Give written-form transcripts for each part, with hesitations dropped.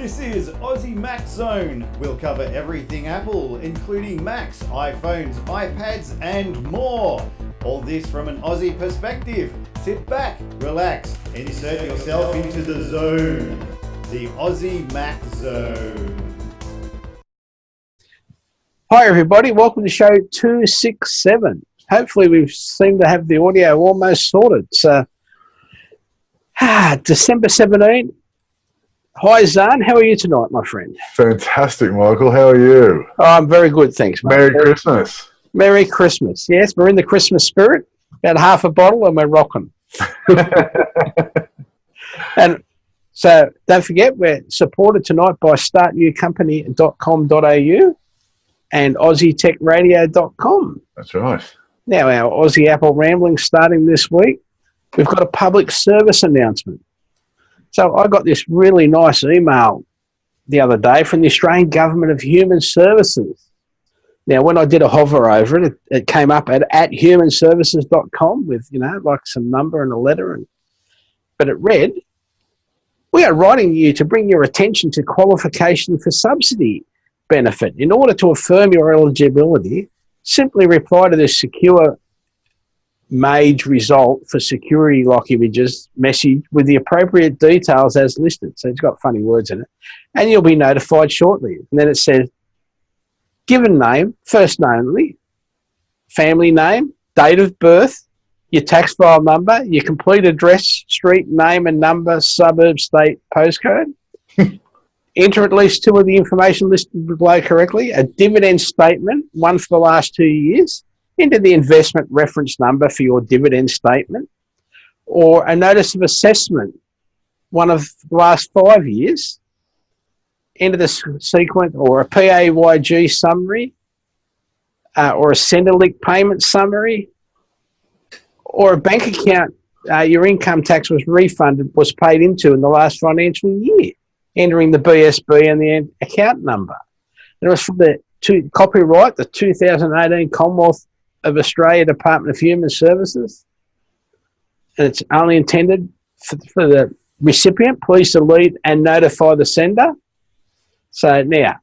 This is Aussie Mac Zone. We'll cover everything Apple, including Macs, iPhones, iPads, and more. All this from an Aussie perspective. Sit back, relax, and insert yourself into the zone. The Aussie Mac Zone. Hi everybody, welcome to show 267. Hopefully we seem to have the audio almost sorted. So, December 17. Hi Zarn, how are you tonight, my friend? Fantastic, Michael. How are you? Oh, I'm very good, thanks, mate. Merry Christmas. Merry Christmas. Yes, we're in the Christmas spirit. About half a bottle and we're rocking. And so don't forget, we're supported tonight by startnewcompany.com.au and AussieTechRadio.com. That's right. Now, our Aussie Apple Ramblings starting this week. We've got a public service announcement. So I got this really nice email the other day from the Australian Government of Human Services. Now, when I did a hover over it, it came up at humanservices.com with, like some number and a letter. But it read, "We are writing you to bring your attention to qualification for subsidy benefit. In order to affirm your eligibility, simply reply to this secure mage result for security lock images message with the appropriate details as listed." So it's got funny words in it. "And you'll be notified shortly." And then it says, given name, first name only, family name, date of birth, your tax file number, your complete address, street name and number, suburb, state, postcode. Enter at least two of the information listed below correctly. A dividend statement, one for the last 2 years. Enter the investment reference number for your dividend statement, or a notice of assessment, one of the last 5 years. Enter the sequence, or a PAYG summary, or a Centrelink payment summary, or a bank account your income tax was was paid into in the last financial year, entering the BSB and the account number. And it was from the copyright, the 2018 Commonwealth of Australia Department of Human Services, and it's only intended for the recipient. Please delete and notify the sender. So now,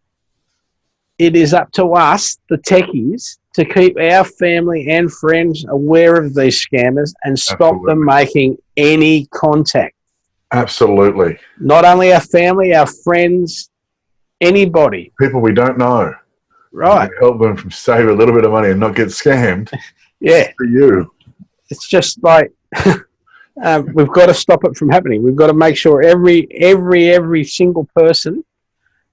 it is up to us, the techies, to keep our family and friends aware of these scammers and stop them making any contact. Absolutely. Not only our family, our friends, anybody. People we don't know. Right. Help them from save a little bit of money and not get scammed. Yeah. For you. It's just like we've got to stop it from happening. We've got to make sure every single person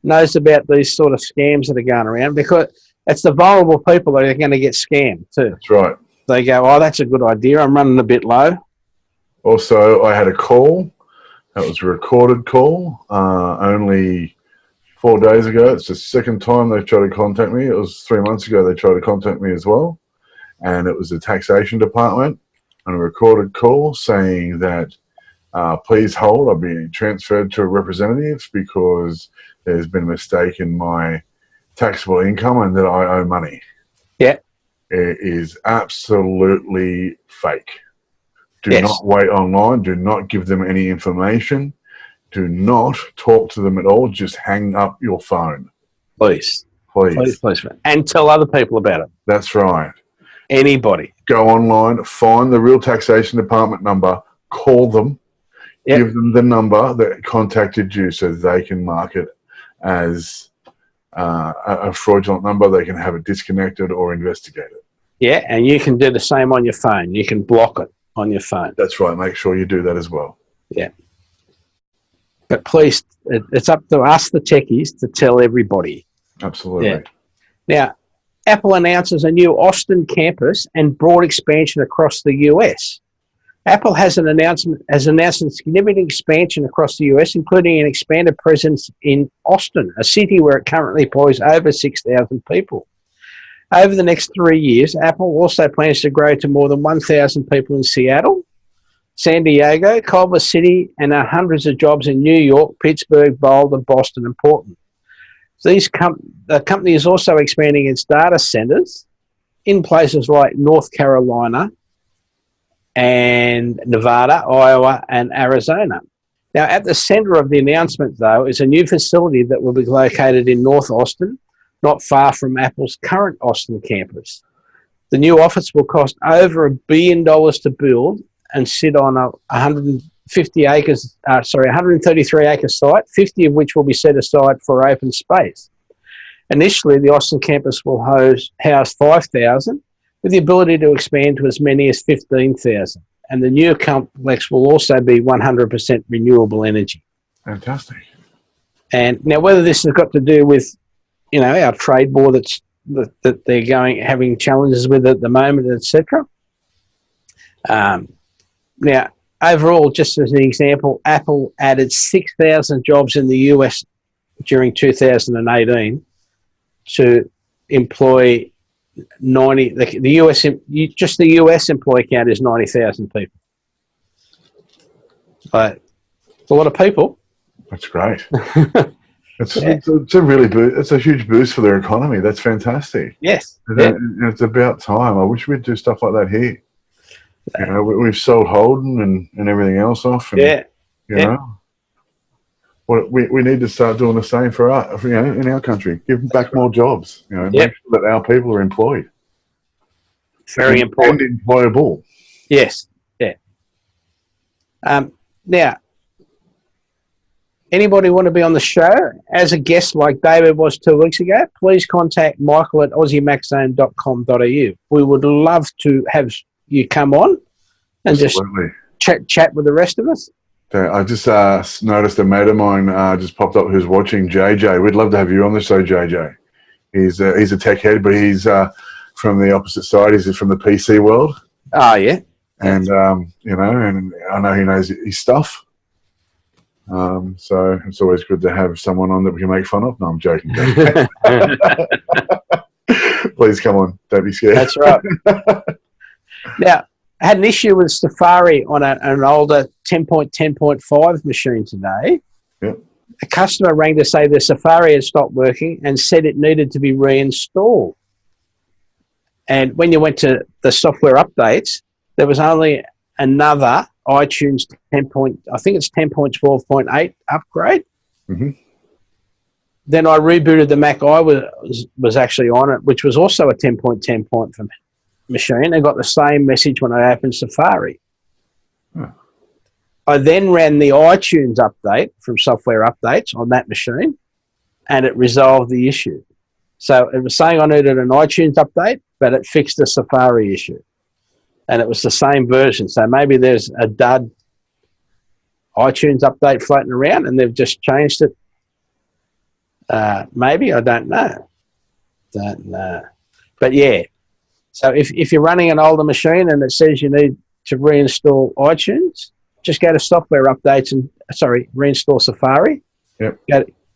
knows about these sort of scams that are going around, because it's the vulnerable people that are going to get scammed too. That's right. They go, "Oh, that's a good idea. I'm running a bit low." Also, I had a call. That was a recorded call only 4 days ago. It's the second time they've tried to contact me. It was 3 months ago they tried to contact me as well. And it was the taxation department on a recorded call saying that please hold, I'll be transferred to a representative because there's been a mistake in my taxable income and that I owe money. Yeah. It is absolutely fake. Do Yes. not wait online. Do not give them any information. Do not talk to them at all. Just hang up your phone. Please. Please. Please. And tell other people about it. That's right. Anybody. Go online, find the real taxation department number, call them, give them the number that contacted you so they can mark it as a fraudulent number. They can have it disconnected or investigate it. Yeah, and you can do the same on your phone. You can block it on your phone. That's right. Make sure you do that as well. Yeah. But please, it's up to us, the techies, to tell everybody. Absolutely. Yeah. Now, Apple announces a new Austin campus and broad expansion across the US. Apple has announced a significant expansion across the US, including an expanded presence in Austin, a city where it currently employs over 6,000 people. Over the next 3 years, Apple also plans to grow to more than 1,000 people in Seattle, San Diego, Culver City, and hundreds of jobs in New York, Pittsburgh, Boulder, Boston, and Portland. The company is also expanding its data centers in places like North Carolina and Nevada, Iowa, and Arizona. Now, at the centre of the announcement, though, is a new facility that will be located in North Austin, not far from Apple's current Austin campus. The new office will cost over $1 billion to build and sit on a 133-acre site, 50 of which will be set aside for open space. Initially, the Austin campus will house 5,000, with the ability to expand to as many as 15,000. And the new complex will also be 100% renewable energy. Fantastic. And now, whether this has got to do with, our trade war that they're having challenges with at the moment, etc. Now, overall, just as an example, Apple added 6,000 jobs in the US during 2018 to employ 90. The US, just the US employee count is 90,000 people. It's a lot of people. That's great. It's a huge boost for their economy. That's fantastic. Yes. It's about time. I wish we'd do stuff like that here. We've sold Holden and everything else off. And, you know, we need to start doing the same for in our country. Give back more jobs. Make sure that our people are employed. Very important. And employable. Yes. Yeah. Now, anybody want to be on the show as a guest like David was 2 weeks ago, please contact Michael at aussiemaxzone.com.au. We would love to have you come on and Absolutely. just chat with the rest of us. Okay, I just noticed a mate of mine just popped up who's watching, JJ. We'd love to have you on the show, JJ. He's a tech head, but he's from the opposite side. He's from the PC world. Oh, yeah. And, and I know he knows his stuff. So it's always good to have someone on that we can make fun of. No, I'm joking. Please come on. Don't be scared. That's right. Now, I had an issue with Safari on an older 10.10.5 machine today. Yep. A customer rang to say the Safari had stopped working and said it needed to be reinstalled. And when you went to the software updates, there was only another iTunes 10.12.8 upgrade. Mm-hmm. Then I rebooted the Mac I was actually on it, which was also a 10.10 machine, and got the same message when I opened Safari. Huh. I then ran the iTunes update from software updates on that machine, and it resolved the issue. So it was saying I needed an iTunes update, but it fixed the Safari issue. And it was the same version. So maybe there's a dud iTunes update floating around and they've just changed it. Maybe, I don't know. But yeah, so if you're running an older machine and it says you need to reinstall iTunes, just go to software updates and, reinstall Safari. Yep.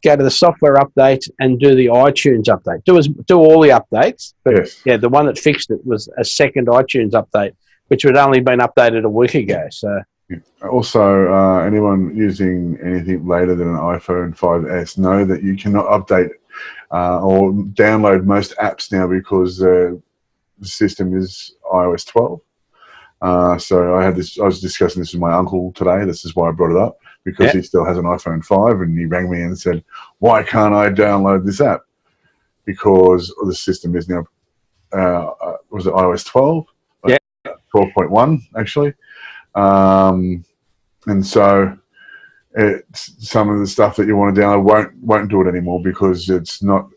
Go to the software update and do the iTunes update. Do all the updates. But yes. Yeah, the one that fixed it was a second iTunes update, which had only been updated a week ago. So also, anyone using anything later than an iPhone 5S, know that you cannot update or download most apps now because the system is iOS 12. So I was discussing this with my uncle today. This is why I brought it up, because he still has an iPhone 5, and he rang me and said, why can't I download this app? Because the system is now, was it iOS 12? 12.1, actually. And so some of the stuff that you want to download won't do it anymore because it's not,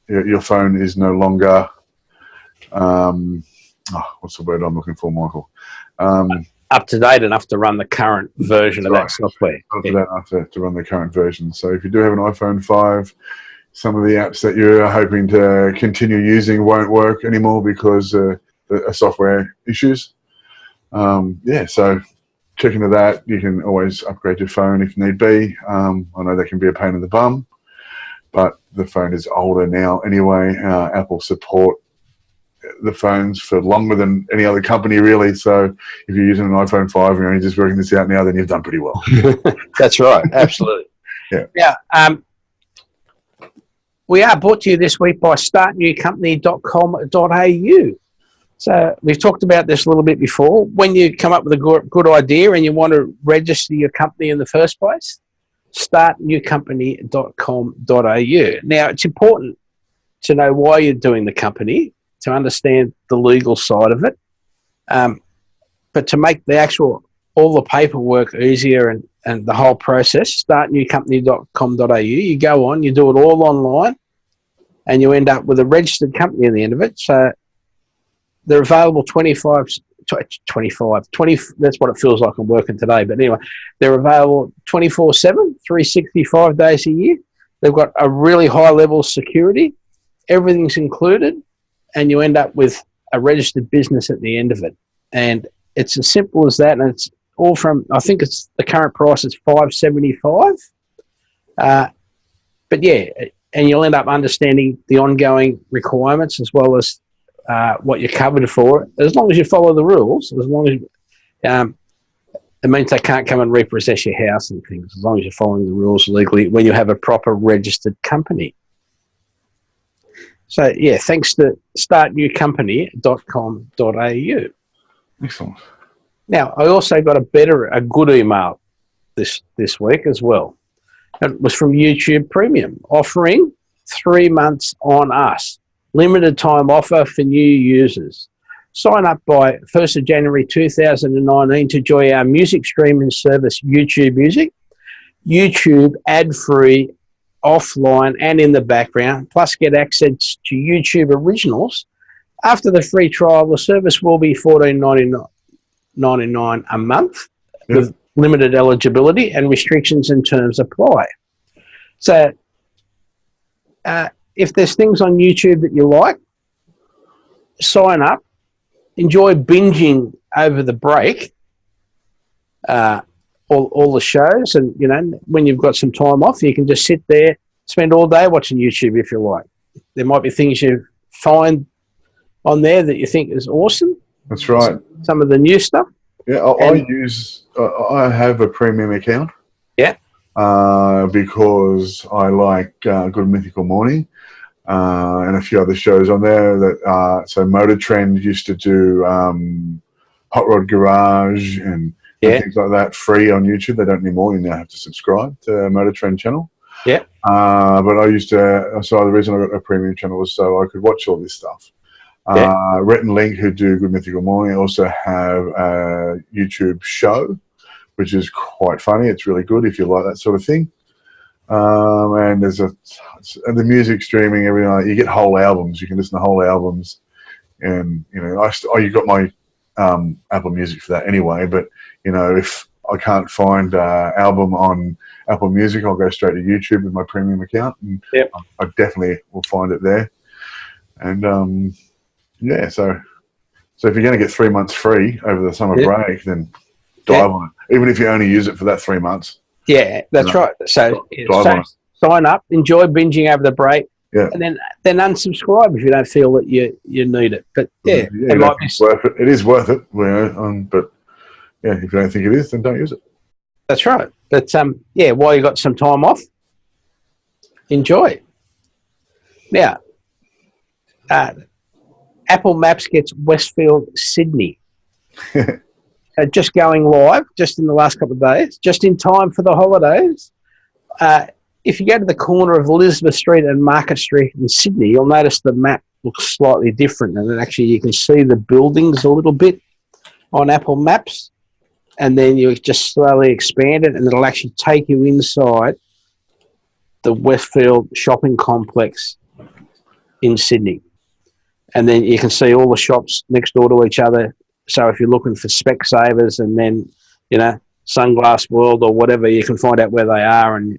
your phone is no longer, what's the word I'm looking for, Michael? Up to date enough to run the current version of that software. Up to date enough to run the current version. So if you do have an iPhone 5, some of the apps that you're hoping to continue using won't work anymore because of software issues. So check into that. You can always upgrade your phone if need be. I know that can be a pain in the bum, but the phone is older now anyway. Apple support the phones for longer than any other company, really. So if you're using an iPhone 5 and you're only just working this out now, then you've done pretty well. That's right. Absolutely. Yeah. We are brought to you this week by startnewcompany.com.au. So we've talked about this a little bit before. When you come up with a good idea and you want to register your company in the first place, startnewcompany.com.au. Now, it's important to know why you're doing the company, to understand the legal side of it, but to make all the paperwork easier and the whole process, startnewcompany.com.au. You go on, you do it all online, and you end up with a registered company at the end of it. So they're available 20, that's what it feels like I'm working today. But anyway, they're available 24/7, 365 days a year. They've got a really high level of security. Everything's included, and you end up with a registered business at the end of it. And it's as simple as that. And it's all from, I think it's the current price is $575. But yeah, and you'll end up understanding the ongoing requirements as well as what you're covered for, as long as you follow the rules. As long as it means they can't come and repossess your house and things, as long as you're following the rules legally when you have a proper registered company. So yeah, thanks to startnewcompany.com.au. Excellent. Now, I also got a good email this week as well. It was from YouTube Premium, offering 3 months on us. Limited time offer for new users. Sign up by 1st of January 2019 to join our music streaming service, YouTube Music. YouTube ad-free, offline and in the background, plus get access to YouTube originals. After the free trial, the service will be $14.99 a month with limited eligibility and restrictions and terms apply. So if there's things on YouTube that you like, sign up, enjoy binging over the break, all the shows, and you know, when you've got some time off, you can just sit there, spend all day watching YouTube if you like. There might be things you find on there that you think is awesome. That's right. Some of the new stuff. Yeah, I have a premium account. Yeah. Because I like Good Mythical Morning and a few other shows on there. So Motor Trend used to do Hot Rod Garage and things like that free on YouTube. They don't anymore. You now have to subscribe to Motor Trend channel. Yeah. But I used to. So the reason I got a premium channel was so I could watch all this stuff. Rhett and Link, who do Good Mythical Morning, also have a YouTube show, which is quite funny. It's really good if you like that sort of thing. And there's and the music streaming every night. You get whole albums. You can listen to whole albums, and you know, you got my Apple Music for that anyway. But you know, if I can't find album on Apple Music, I'll go straight to YouTube with my premium account, and I definitely will find it there. And yeah, so if you're going to get 3 months free over the summer break, then dive on it. Even if you only use it for that 3 months. Yeah, that's right. So sign up, enjoy binging over the break, and then unsubscribe if you don't feel that you need it. But it might be worth it. It is worth it. But yeah, if you don't think it is, then don't use it. That's right. But while you got some time off, enjoy. Now, Apple Maps gets Westfield Sydney. Just going live, just in the last couple of days, just in time for the holidays. If you go to the corner of Elizabeth Street and Market Street in Sydney, you'll notice the map looks slightly different, and then actually you can see the buildings a little bit on Apple Maps, and then you just slowly expand it, and it'll actually take you inside the Westfield shopping complex in Sydney. And then you can see all the shops next door to each other. So if you're looking for Specsavers and then, you know, Sunglass World or whatever, you can find out where they are and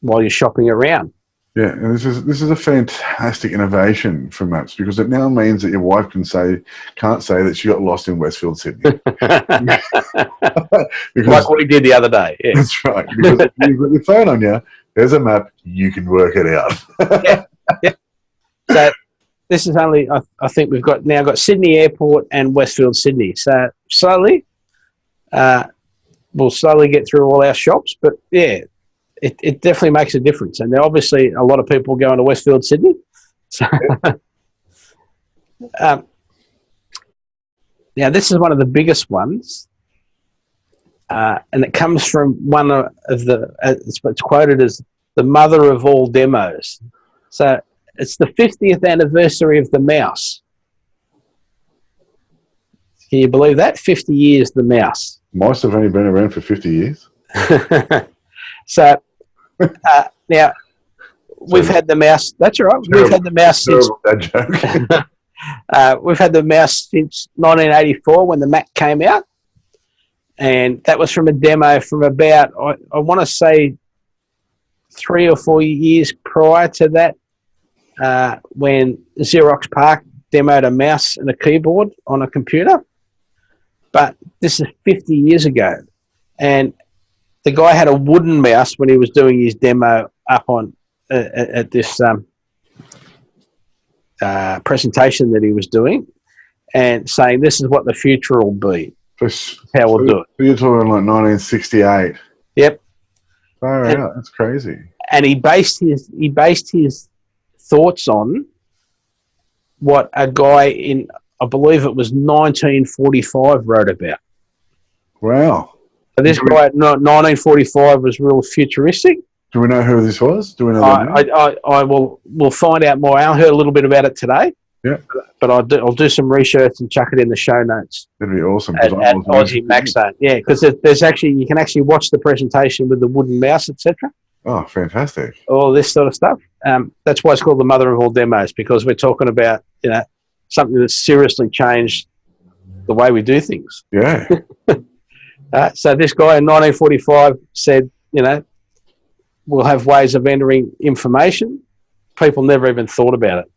while you're shopping around. Yeah, and this is a fantastic innovation for Maps, because it now means that your wife can't say that she got lost in Westfield Sydney. Like we did the other day. Yeah. That's right. Because if you've got your phone on you, there's a map, you can work it out. Yeah. So this is only, I think we've now got Sydney Airport and Westfield Sydney. So slowly, we'll slowly get through all our shops. But yeah, it definitely makes a difference. And there are obviously a lot of people going to Westfield Sydney. So, Now, this is one of the biggest ones, and it comes from one of the, it's quoted as the mother of all demos. So it's the 50th anniversary of the mouse. Can you believe that? 50 years, the mouse. Mice have only been around for 50 years. So now we've had the mouse. That's all right. We've had the mouse since. That joke. We've had the mouse since 1984 when the Mac came out, and that was from a demo from about I want to say 3 or 4 years prior to that, when Xerox PARC demoed a mouse and a keyboard on a computer. But this is 50 years ago, and the guy had a wooden mouse when he was doing his demo up on at this presentation that he was doing, and saying this is what the future will be. How we'll do it. You're talking like 1968. Yep. Far out. That's crazy. And he based his thoughts on what a guy in, I believe it was 1945, wrote about. Wow. So this guy at 1945 was real futuristic. Do we know who this was? Do we know? I will find out more. I heard a little bit about it today. Yeah. But I'll do some research and chuck it in the show notes. That'd be awesome. At Aussie Mac Zone. Yeah, because there's actually, you can actually watch the presentation with the wooden mouse, etc. Oh, fantastic. All this sort of stuff. That's why it's called the mother of all demos, because we're talking about, something that's seriously changed the way we do things. Yeah. So this guy in 1945 said, we'll have ways of entering information. People never even thought about it.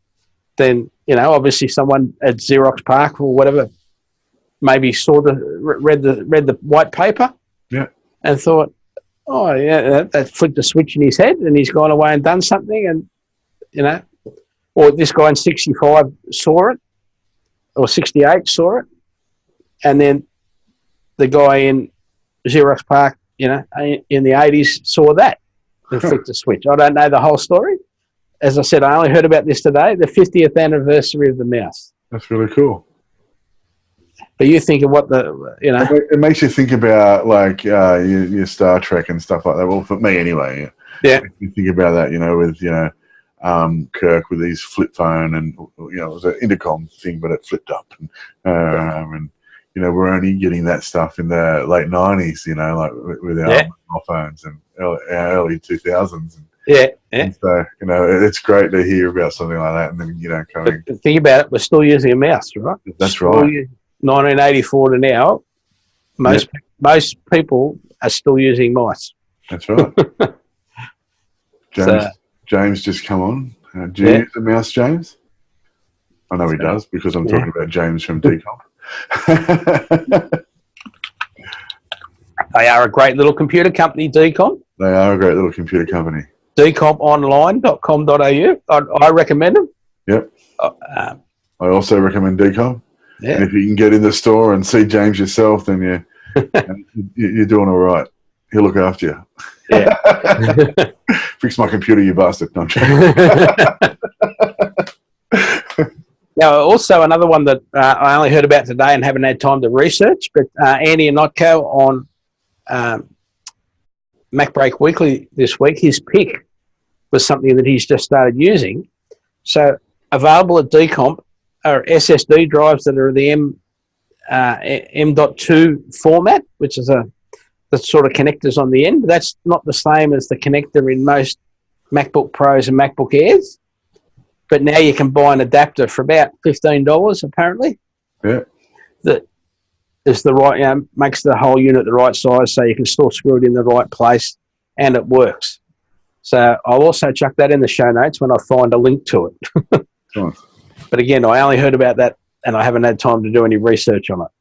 Then, obviously someone at Xerox PARC or whatever maybe read the white paper, yeah, and thought, oh yeah, that flicked a switch in his head, and he's gone away and done something, and or this guy in 65 saw it, or 68 saw it, and then the guy in Xerox PARC, in the 80s saw that and flicked a switch. I don't know the whole story. As I said, I only heard about this today, the 50th anniversary of the mouse. That's really cool. But you think of what It makes you think about, like, your Star Trek and stuff like that. Well, for me anyway. Yeah. You think about that, with, Kirk with his flip phone, and, it was an intercom thing, but it flipped up. And we're only getting that stuff in the late 90s, like with our mobile phones, and early 2000s. Yeah. And so, it's great to hear about something like that, and then, coming. But think about it, we're still using a mouse, right? That's right. 1984 to now, most people are still using mice. That's right. James just come on. Do you use a mouse, James? I know he does, because I'm talking about James from Decomp. They are a great little computer company, Decomp. They are a great little computer company. Decomponline.com.au. I recommend them. Yep. I also recommend Decomp. Yeah. And if you can get in the store and see James yourself, then you're doing all right. He'll look after you. Yeah. Fix my computer, you bastard. No, now, also another one that I only heard about today and haven't had time to research, but Andy Anotko on MacBreak Weekly this week, his pick was something that he's just started using. So available at Decomp are SSD drives that are the M.2 format, which is the sort of connectors on the end. But that's not the same as the connector in most MacBook Pros and MacBook Airs. But now you can buy an adapter for about $15, apparently. Yeah. That is the right, makes the whole unit the right size, so you can still screw it in the right place, and it works. So I'll also chuck that in the show notes when I find a link to it. Nice. But again, I only heard about that, and I haven't had time to do any research on it.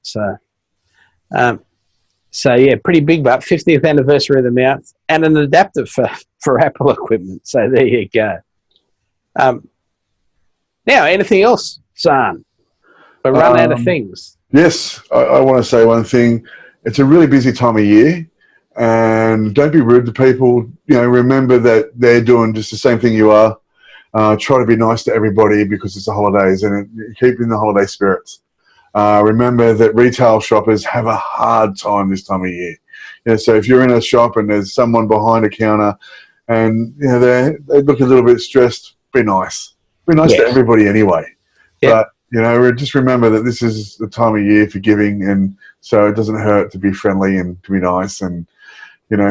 So yeah, pretty big, but 50th anniversary of the mouse, and an adapter for Apple equipment. So there you go. Now, anything else, Zarn? We're running out of things. Yes, I want to say one thing. It's a really busy time of year, and don't be rude to people. Remember that they're doing just the same thing you are. Try to be nice to everybody because it's the holidays, and keep in the holiday spirits. remember that retail shoppers have a hard time this time of year. So if you're in a shop and there's someone behind a counter and they look a little bit stressed, be nice. Be nice to everybody anyway. But just remember that this is the time of year for giving, and so it doesn't hurt to be friendly and to be nice, and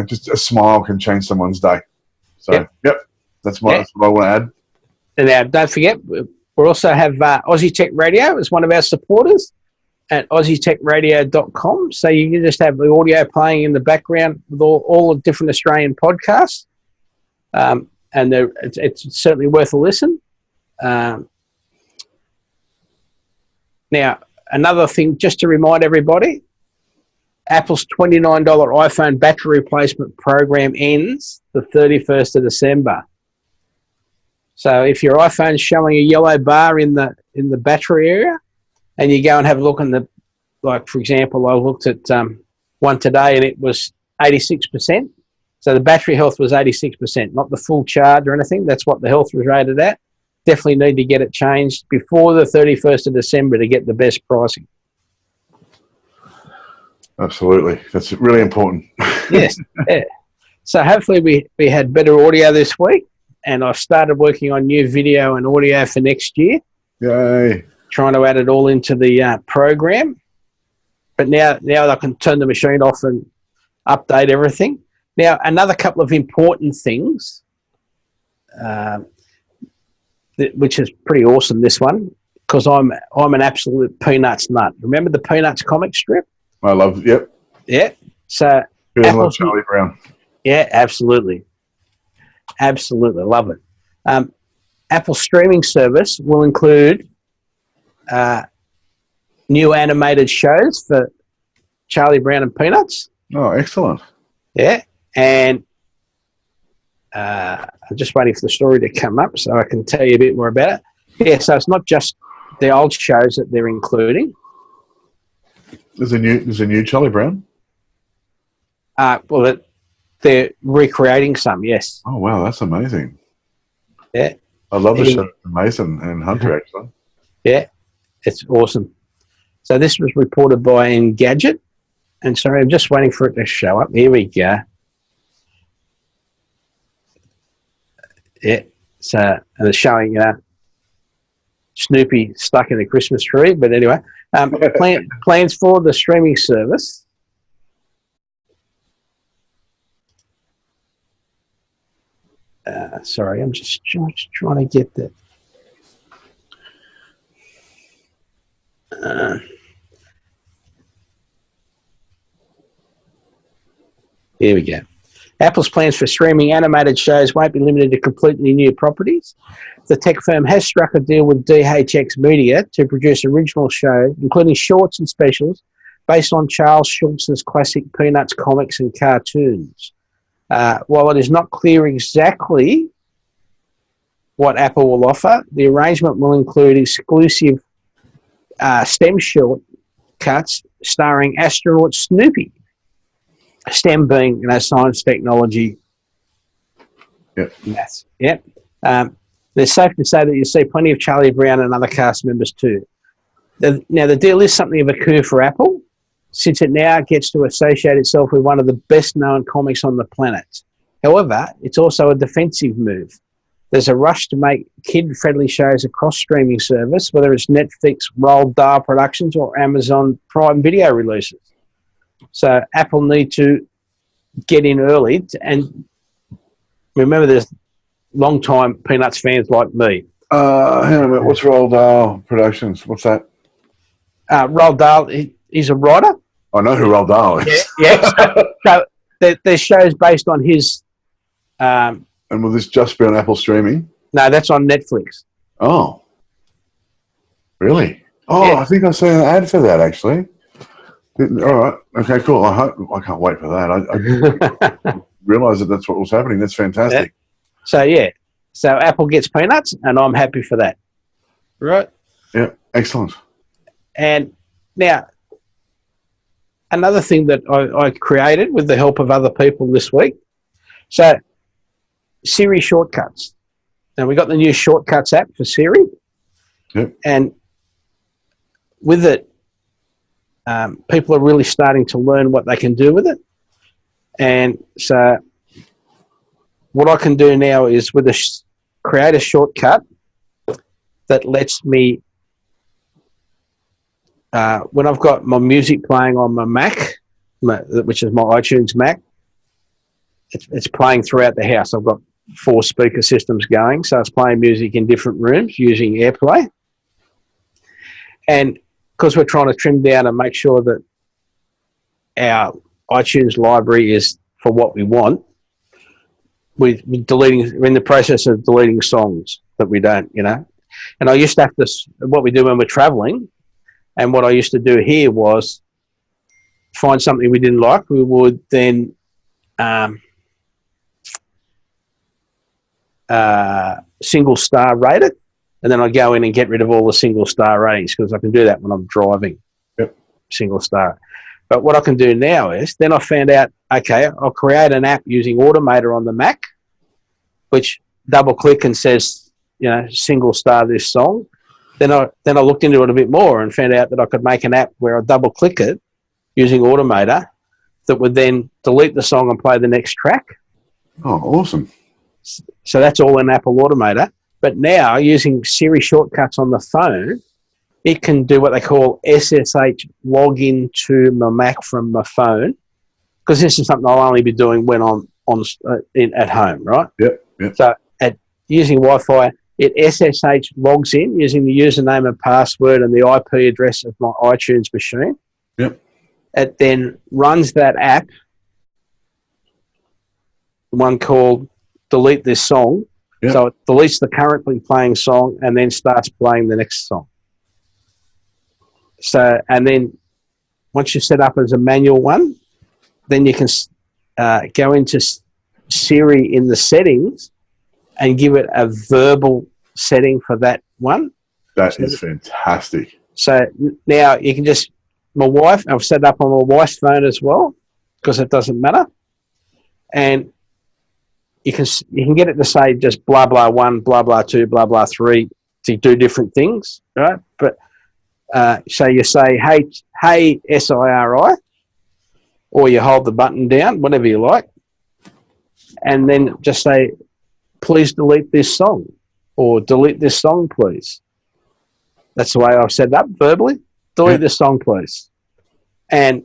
just a smile can change someone's day. So that's what I want to add. And now, don't forget, we also have Aussie Tech Radio as one of our supporters at aussietechradio.com. So you can just have the audio playing in the background with all the different Australian podcasts. And it's certainly worth a listen. Now, another thing, just to remind everybody, Apple's $29 iPhone battery replacement program ends the 31st of December. So if your iPhone's showing a yellow bar in the battery area, and you go and have a look for example, I looked at one today and it was 86%. So the battery health was 86%, not the full charge or anything. That's what the health was rated at. Definitely need to get it changed before the 31st of December to get the best pricing. Absolutely. That's really important. Yes. Yeah. So hopefully we had better audio this week, and I've started working on new video and audio for next year. Yay. Trying to add it all into the program. But now I can turn the machine off and update everything. Now, another couple of important things, which is pretty awesome, this one, because I'm an absolute Peanuts nut. Remember the Peanuts comic strip? I love it. Yeah. So who doesn't love Charlie Brown? Yeah, absolutely. Absolutely. Love it. Apple's streaming service will include new animated shows for Charlie Brown and Peanuts. Oh, excellent. Yeah. And I'm just waiting for the story to come up so I can tell you a bit more about it. Yeah, so it's not just the old shows that they're including. There's a new Charlie Brown? Well, they're recreating some, yes. Oh, wow, that's amazing. Yeah. I love the show, Mason and Hunter, actually. Yeah, it's awesome. So this was reported by Engadget. And sorry, I'm just waiting for it to show up. Here we go. Yeah, so and it's showing Snoopy stuck in a Christmas tree. But anyway, plans for the streaming service. Sorry, I'm just trying to get that. Here we go. Apple's plans for streaming animated shows won't be limited to completely new properties. The tech firm has struck a deal with DHX Media to produce original shows, including shorts and specials, based on Charles Schulz's classic Peanuts comics and cartoons. While it is not clear exactly what Apple will offer, the arrangement will include exclusive STEM shortcuts starring astronaut Snoopy. STEM being, science, technology, maths. Yep. It's safe to say that you'll see plenty of Charlie Brown and other cast members too. Now, the deal is something of a coup for Apple, since it now gets to associate itself with one of the best-known comics on the planet. However, it's also a defensive move. There's a rush to make kid-friendly shows across streaming service, whether it's Netflix, Roald Dahl Productions, or Amazon Prime Video releases. So Apple need to get in early, and remember, there's long-time Peanuts fans like me. Hang on a minute. What's Roald Dahl Productions? What's that? Roald Dahl, he's a writer. I know who Roald Dahl is. So there's shows based on his... and will this just be on Apple streaming? No, that's on Netflix. Oh. Really? Oh, yeah. I think I saw an ad for that, actually. All right. Okay, cool. I can't wait for that. I realised that that's what was happening. That's fantastic. Yeah. So Apple gets Peanuts, and I'm happy for that. Right? Yeah, excellent. And now, another thing that I created with the help of other people this week. So, Siri Shortcuts. Now, we got the new Shortcuts app for Siri. Yep. And with it, people are really starting to learn what they can do with it. And so what I can do now is create a shortcut that lets me, when I've got my music playing on my Mac, which is my iTunes Mac, it's playing throughout the house. I've got 4 speaker systems going, so it's playing music in different rooms using AirPlay. And because we're trying to trim down and make sure that our iTunes library is for what we want, we're in the process of deleting songs that we don't, And I used to have to, what we do when we're traveling, and what I used to do here was find something we didn't like, we would then single star rate it, and then I go in and get rid of all the single star ratings because I can do that when I'm driving. Yep. Single star. But what I can do now is, then I found out, okay, I'll create an app using Automator on the Mac, which double click and says, single star this song. Then I looked into it a bit more and found out that I could make an app where I double click it using Automator that would then delete the song and play the next track. Oh, awesome. So that's all in Apple Automator. But now, using Siri Shortcuts on the phone, it can do what they call SSH login to my Mac from my phone, because this is something I'll only be doing when I'm at home, right? Yep. So using Wi-Fi, it SSH logs in using the username and password and the IP address of my iTunes machine. Yep. It then runs that app, one called Delete This Song. Yep. So it deletes the currently playing song and then starts playing the next song. So, and then once you set up as a manual one, then you can go into Siri in the settings and give it a verbal setting for that one. That is fantastic. So now you can just, I've set it up on my wife's phone as well, because it doesn't matter. And you can get it to say just blah, blah, 1, blah, blah, 2, blah, blah, 3 to do different things, right? But so you say, hey, SIRI, or you hold the button down, whatever you like, and then just say, please delete this song, or delete this song, please. That's the way I've set it up verbally. Delete this song, please. And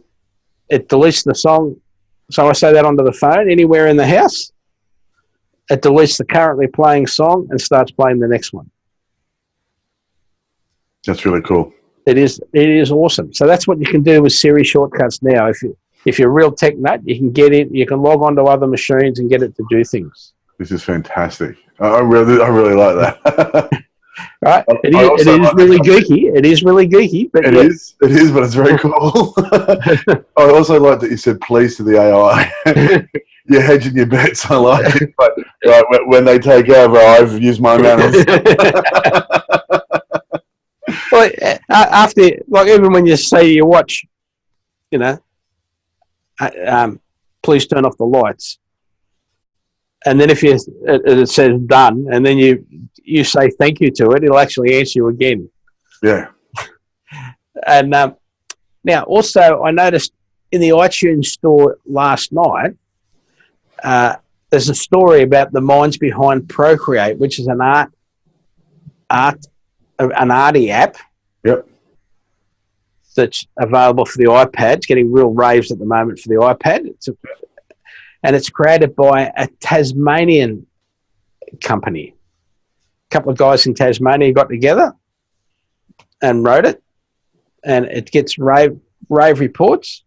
it deletes the song. So I say that onto the phone, anywhere in the house. It deletes the currently playing song and starts playing the next one. That's really cool. It is awesome. So that's what you can do with Siri Shortcuts now. If you're a real tech nut, you can get in, you can log on to other machines and get it to do things. This is fantastic. I really like that. Right? It is really geeky. It is really geeky. But it is, but it's very cool. I also like that you said please to the AI. You're hedging your bets. I like it. But when they take over, I've used my manners. Well, after, like, even when you say you watch, please turn off the lights. And then if it says done, and then you say thank you to it, it'll actually answer you again. Yeah. And now, also, I noticed in the iTunes store last night, there's a story about the minds behind Procreate, which is an arty app. Yep. That's available for the iPad. It's getting real raves at the moment for the iPad. And it's created by a Tasmanian company. A couple of guys in Tasmania got together and wrote it, and it gets rave reports.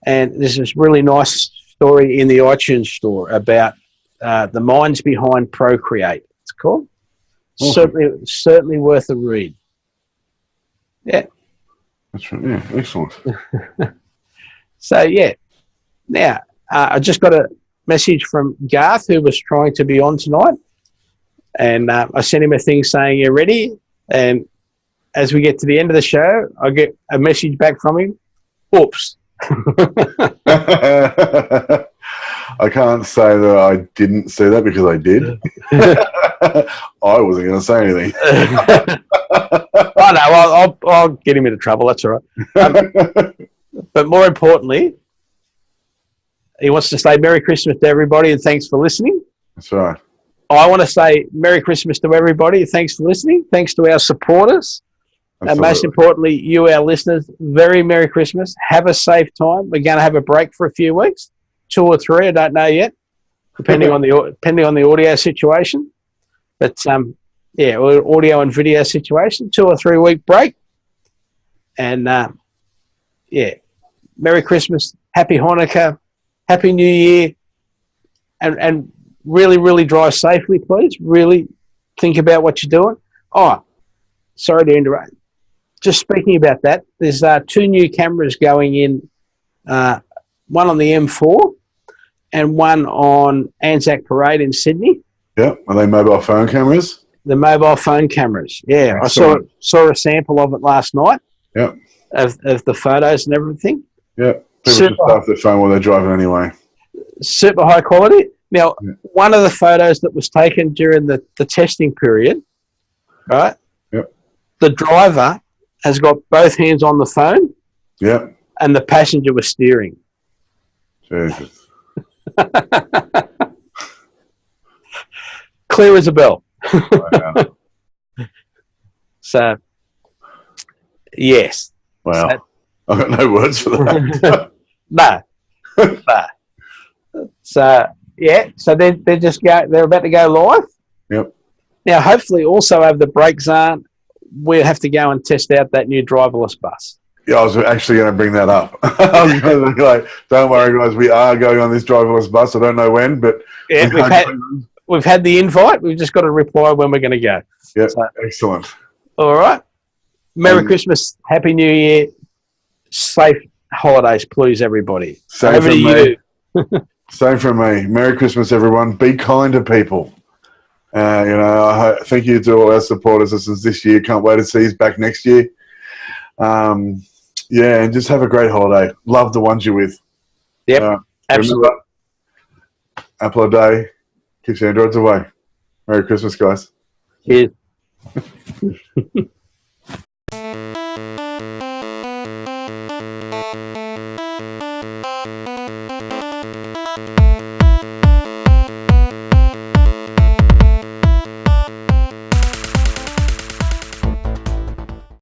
And there's this really nice story in the iTunes store about the minds behind Procreate. It's called. Awesome. Certainly worth a read. Yeah. That's right. Yeah, excellent. So yeah, now I just got a message from Garth, who was trying to be on tonight, and I sent him a thing saying, "You ready?" And as we get to the end of the show, I get a message back from him. Oops. I can't say that I didn't see that, because I did. I wasn't going to say anything. Oh no, I'll get him into trouble. That's all right. But more importantly, he wants to say Merry Christmas to everybody and thanks for listening. That's right. I want to say Merry Christmas to everybody. Thanks for listening. Thanks to our supporters. Absolutely. And most importantly, you, our listeners, very Merry Christmas. Have a safe time. We're going to have a break for a few weeks, 2 or 3. I don't know yet, depending on the audio situation. But audio and video situation, 2 or 3 week break. And Merry Christmas, Happy Hanukkah, Happy New Year, and really, really drive safely, please. Really think about what you're doing. Oh, sorry to interrupt. Just speaking about that, there's 2 new cameras going in, one on the M4 and one on Anzac Parade in Sydney. Yeah, are they mobile phone cameras? The mobile phone cameras. Yeah, excellent. I saw a sample of it last night. Yeah. Of the photos and everything. Yeah, people just off their phone while they're driving anyway. Super high quality. Now, one of the photos that was taken during the testing period, right? Yep. The driver has got both hands on the phone. Yep. And the passenger was steering. Jesus. Clear as a bell. Wow. So, yes. Wow. So, I've got no words for that. No. So they're about to go live. Yep. Now, hopefully, also over the break, Zarn, we'll have to go and test out that new driverless bus. Yeah, I was actually going to bring that up. I was going to be like, don't worry, guys, we are going on this driverless bus. I don't know when, but yeah, we've had the invite. We've just got to reply when we're going to go. Yeah, so, excellent. All right. Merry Christmas, Happy New Year, safe holidays, please, everybody. Same from me. Same from me. Merry Christmas, everyone. Be kind to people. Thank you to all our supporters this year. Can't wait to see you back next year. And just have a great holiday. Love the ones you're with. Yep, absolutely. Remember, apple a day keeps your androids away. Merry Christmas, guys. Cheers.